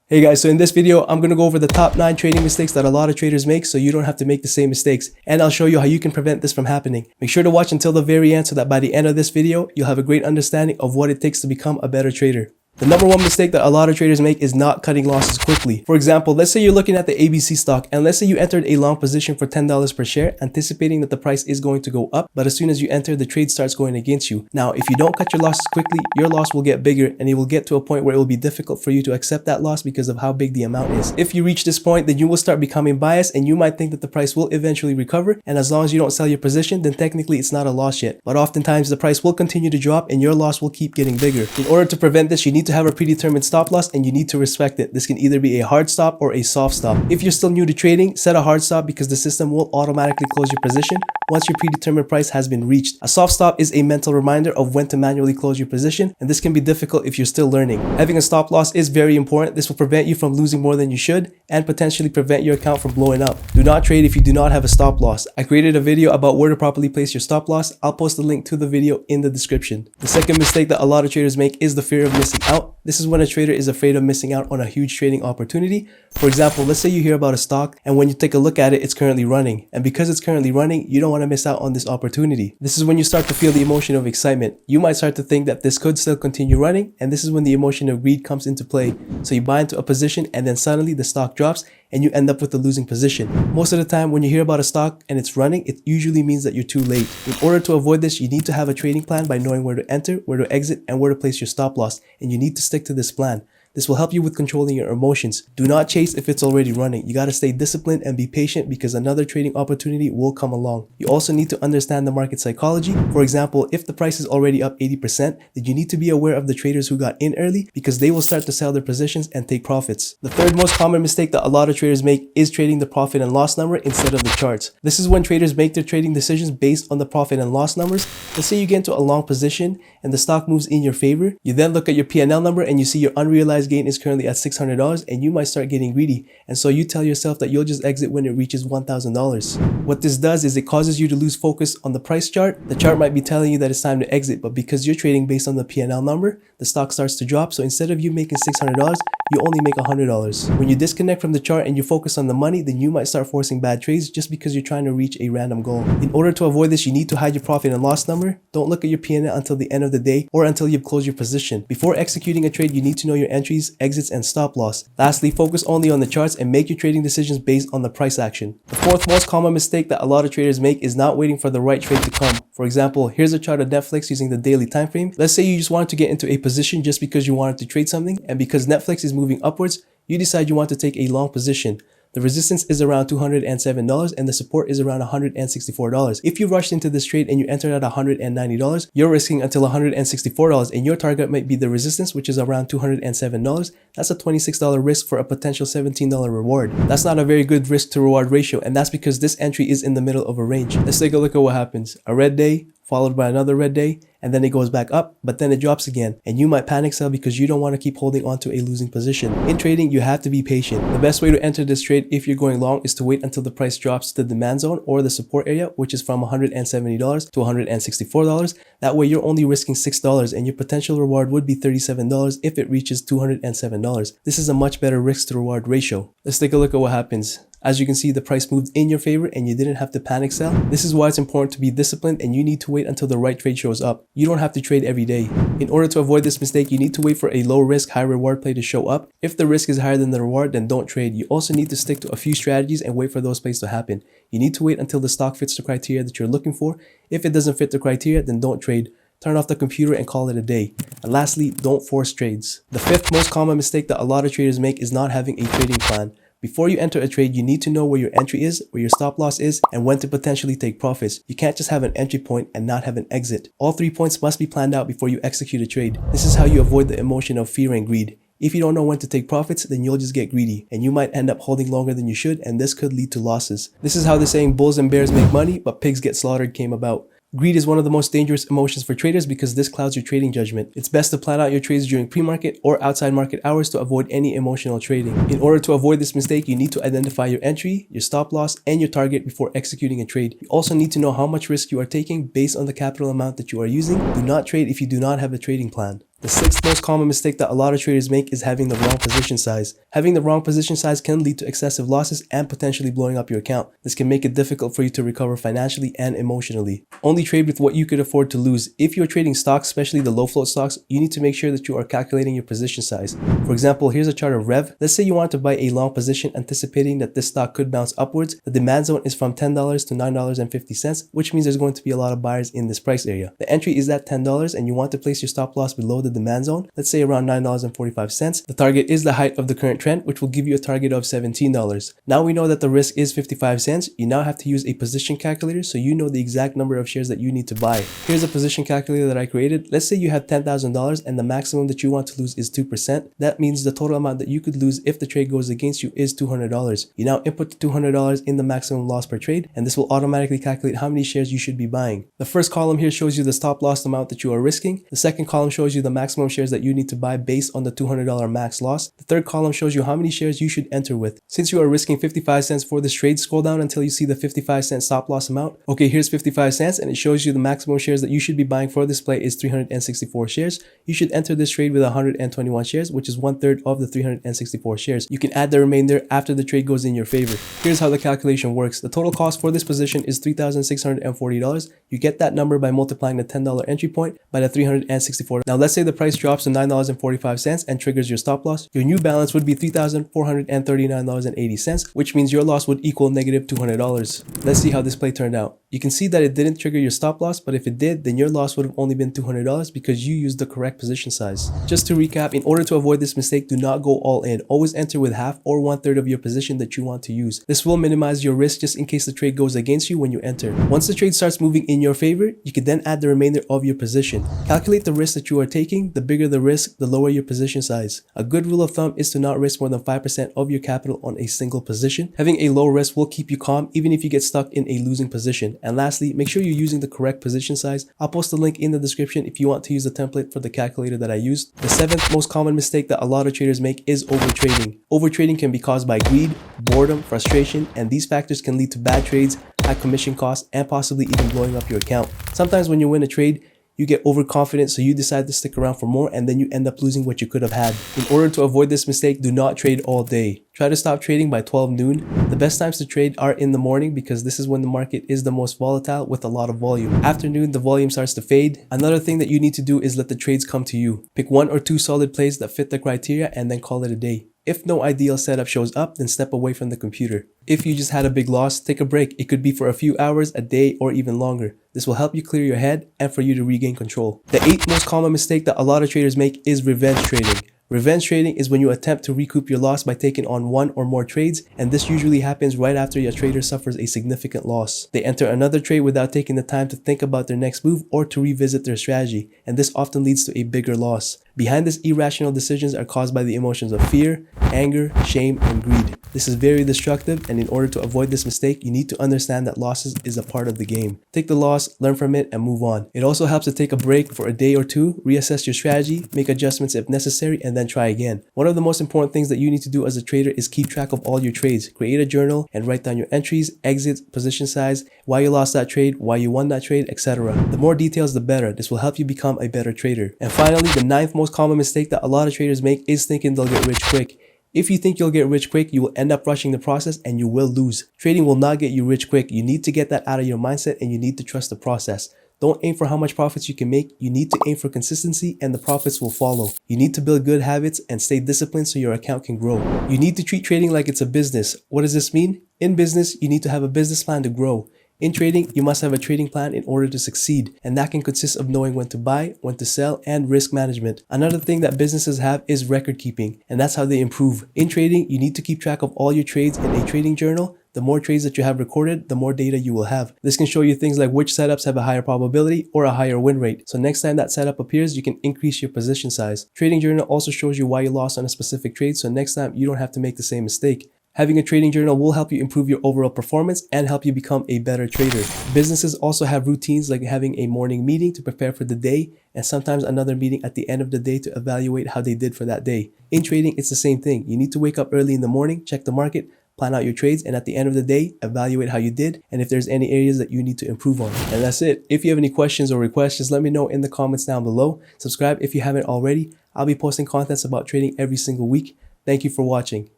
Hey guys, so in this video, I'm going to go over the top 9 trading mistakes that a lot of traders make so you don't have to make the same mistakes. And I'll show you how you can prevent this from happening. Make sure to watch until the very end so that by the end of this video, you'll have a great understanding of what it takes to become a better trader. The number one mistake that a lot of traders make is not cutting losses quickly. For example, let's say you're looking at the ABC stock and let's say you entered a long position for $10 per share, anticipating that the price is going to go up, but as soon as you enter, the trade starts going against you. Now, if you don't cut your losses quickly, your loss will get bigger and it will get to a point where it will be difficult for you to accept that loss because of how big the amount is. If you reach this point, then you will start becoming biased and you might think that the price will eventually recover, and as long as you don't sell your position, then technically it's not a loss yet. But oftentimes the price will continue to drop and your loss will keep getting bigger. In order to prevent this, you need to have a predetermined stop loss and you need to respect it. This can either be a hard stop or a soft stop. If you're still new to trading, set a hard stop because the system will automatically close your position once your predetermined price has been reached. A soft stop is a mental reminder of when to manually close your position, and this can be difficult if you're still learning. Having a stop loss is very important. This will prevent you from losing more than you should and potentially prevent your account from blowing up. Do not trade if you do not have a stop loss. I created a video about where to properly place your stop loss. I'll post a link to the video in the description. The second mistake that a lot of traders make is the fear of missing out. This is when a trader is afraid of missing out on a huge trading opportunity. For example, let's say you hear about a stock and when you take a look at it, it's currently running. And because it's currently running, you don't want to miss out on this opportunity. This is when you start to feel the emotion of excitement. You might start to think that this could still continue running, and this is when the emotion of greed comes into play. So you buy into a position and then suddenly the stock drops and you end up with a losing position. Most of the time when you hear about a stock and it's running, it usually means that you're too late. In order to avoid this, you need to have a trading plan by knowing where to enter, where to exit, and where to place your stop loss. And you need to stick to this plan. This will help you with controlling your emotions. Do not chase if it's already running. You got to stay disciplined and be patient because another trading opportunity will come along. You also need to understand the market psychology. For example, if the price is already up 80%, then you need to be aware of the traders who got in early because they will start to sell their positions and take profits. The third most common mistake that a lot of traders make is trading the profit and loss number instead of the charts. This is when traders make their trading decisions based on the profit and loss numbers. Let's say you get into a long position and the stock moves in your favor. You then look at your P&L number and you see your unrealized gain is currently at $600 and you might start getting greedy, and so you tell yourself that you'll just exit when it reaches $1,000. What this does is it causes you to lose focus on the price chart. The chart might be telling you that it's time to exit, but because you're trading based on the P&L number, the stock starts to drop, so instead of you making $600, you only make $100. When you disconnect from the chart and you focus on the money, then you might start forcing bad trades just because you're trying to reach a random goal. In order to avoid this, you need to hide your profit and loss number. Don't look at your P&L until the end of the day or until you've closed your position. Before executing a trade, you need to know your entries, exits, and stop loss. Lastly, focus only on the charts and make your trading decisions based on the price action. The fourth most common mistake that a lot of traders make is not waiting for the right trade to come. For example, here's a chart of Netflix using the daily time frame. Let's say you just wanted to get into a position just because you wanted to trade something, and because Netflix is moving upwards, you decide you want to take a long position. The resistance is around $207 and the support is around $164. If you rushed into this trade and you entered at $190, you're risking until $164 and your target might be the resistance, which is around $207. That's a $26 risk for a potential $17 reward. That's not a very good risk to reward ratio, and that's because this entry is in the middle of a range. Let's take a look at what happens. A red day, followed by another red day, and then it goes back up, but then it drops again, and you might panic sell because you don't want to keep holding on to a losing position. In trading, you have to be patient. The best way to enter this trade if you're going long is to wait until the price drops to the demand zone or the support area, which is from $170 to $164. That way you're only risking $6 and your potential reward would be $37 if it reaches $207. This is a much better risk to reward ratio. Let's take a look at what happens. As you can see, the price moved in your favor and you didn't have to panic sell. This is why it's important to be disciplined and you need to wait until the right trade shows up. You don't have to trade every day. In order to avoid this mistake, you need to wait for a low risk, high reward play to show up. If the risk is higher than the reward, then don't trade. You also need to stick to a few strategies and wait for those plays to happen. You need to wait until the stock fits the criteria that you're looking for. If it doesn't fit the criteria, then don't trade. Turn off the computer and call it a day. And lastly, don't force trades. The fifth most common mistake that a lot of traders make is not having a trading plan. Before you enter a trade, you need to know where your entry is, where your stop loss is, and when to potentially take profits. You can't just have an entry point and not have an exit. All 3 points must be planned out before you execute a trade. This is how you avoid the emotion of fear and greed. If you don't know when to take profits, then you'll just get greedy and you might end up holding longer than you should, and this could lead to losses. This is how the saying bulls and bears make money, but pigs get slaughtered came about. Greed is one of the most dangerous emotions for traders because this clouds your trading judgment. It's best to plan out your trades during pre-market or outside market hours to avoid any emotional trading. In order to avoid this mistake, you need to identify your entry, your stop loss, and your target before executing a trade. You also need to know how much risk you are taking based on the capital amount that you are using. Do not trade if you do not have a trading plan. The sixth most common mistake that a lot of traders make is having the wrong position size. Having the wrong position size can lead to excessive losses and potentially blowing up your account. This can make it difficult for you to recover financially and emotionally. Only trade with what you could afford to lose. If you're trading stocks, especially the low float stocks, you need to make sure that you are calculating your position size. For example, here's a chart of Rev. Let's say you want to buy a long position anticipating that this stock could bounce upwards. The demand zone is from $10 to $9.50, which means there's going to be a lot of buyers in this price area. The entry is at $10 and you want to place your stop loss below the demand zone, let's say around $9.45. The target is the height of the current trend, which will give you a target of $17. Now we know that the risk is 55 cents. You now have to use a position calculator so you know the exact number of shares that you need to buy. Here's a position calculator that I created. Let's say you have $10,000 and the maximum that you want to lose is 2%. That means the total amount that you could lose if the trade goes against you is $200. You now input the $200 in the maximum loss per trade, and this will automatically calculate how many shares you should be buying. The first column here shows you the stop loss amount that you are risking. The second column shows you the maximum shares that you need to buy based on the $200 max loss. The third column shows you how many shares you should enter with. Since you are risking 55 cents for this trade, scroll down until you see the 55-cent stop loss amount. Okay, here's 55 cents and it shows you the maximum shares that you should be buying for this play is 364 shares. You should enter this trade with 121 shares, which is 1/3 of the 364 shares. You can add the remainder after the trade goes in your favor. Here's how the calculation works. The total cost for this position is $3,640. You get that number by multiplying the $10 entry point by the 364. Now let's say the price drops to $9.45 and triggers your stop loss. Your new balance would be $3,439.80, which means your loss would equal negative $200. Let's see how this play turned out. You can see that it didn't trigger your stop loss, but if it did, then your loss would have only been $200 because you used the correct position size. Just to recap, in order to avoid this mistake, do not go all in. Always enter with half or 1/3 of your position that you want to use. This will minimize your risk just in case the trade goes against you when you enter. Once the trade starts moving in your favor, you can then add the remainder of your position. Calculate the risk that you are taking. The bigger the risk, the lower your position size. A good rule of thumb is to not risk more than 5% of your capital on a single position. Having a low risk will keep you calm even if you get stuck in a losing position. And lastly, make sure you're using the correct position size. I'll post a link in the description if you want to use the template for the calculator that I used. The seventh most common mistake that a lot of traders make is overtrading. Overtrading can be caused by greed, boredom, frustration, and these factors can lead to bad trades, high commission costs, and possibly even blowing up your account. Sometimes when you win a trade, you get overconfident, so you decide to stick around for more and then you end up losing what you could have had. In order to avoid this mistake, do not trade all day. Try to stop trading by 12 noon. The best times to trade are in the morning because this is when the market is the most volatile with a lot of volume. After noon, the volume starts to fade. Another thing that you need to do is let the trades come to you. Pick 1 or 2 solid plays that fit the criteria and then call it a day. If no ideal setup shows up, then step away from the computer. If you just had a big loss, take a break. It could be for a few hours, a day, or even longer. This will help you clear your head and for you to regain control. The 8th most common mistake that a lot of traders make is revenge trading. Revenge trading is when you attempt to recoup your loss by taking on 1 or more trades, and this usually happens right after your trader suffers a significant loss. They enter another trade without taking the time to think about their next move or to revisit their strategy, and this often leads to a bigger loss. Behind this, irrational decisions are caused by the emotions of fear, anger, shame, and greed. This is very destructive, and in order to avoid this mistake, you need to understand that losses is a part of the game. Take the loss, learn from it, and move on. It also helps to take a break for a day or two, reassess your strategy, make adjustments if necessary, and then try again. One of the most important things that you need to do as a trader is keep track of all your trades. Create a journal and write down your entries, exits, position size, why you lost that trade, why you won that trade, etc. The more details, the better. This will help you become a better trader. And finally, the 9th most common mistake that a lot of traders make is thinking they'll get rich quick. If you think you'll get rich quick, you will end up rushing the process and you will lose. Trading will not get you rich quick. You need to get that out of your mindset and you need to trust the process. Don't aim for how much profits you can make. You need to aim for consistency and the profits will follow. You need to build good habits and stay disciplined so your account can grow. You need to treat trading like it's a business. What does this mean? In business, you need to have a business plan to grow. In trading, you must have a trading plan in order to succeed, and that can consist of knowing when to buy, when to sell, and risk management. Another thing that businesses have is record keeping, and that's how they improve. In trading, you need to keep track of all your trades in a trading journal. The more trades that you have recorded, the more data you will have. This can show you things like which setups have a higher probability or a higher win rate. So next time that setup appears, you can increase your position size. Trading journal also shows you why you lost on a specific trade, so next time you don't have to make the same mistake. Having a trading journal will help you improve your overall performance and help you become a better trader. Businesses also have routines like having a morning meeting to prepare for the day and sometimes another meeting at the end of the day to evaluate how they did for that day. In trading, it's the same thing. You need to wake up early in the morning, check the market, plan out your trades, and at the end of the day, evaluate how you did and if there's any areas that you need to improve on. And that's it. If you have any questions or requests, just let me know in the comments down below. Subscribe if you haven't already. I'll be posting contents about trading every single week. Thank you for watching.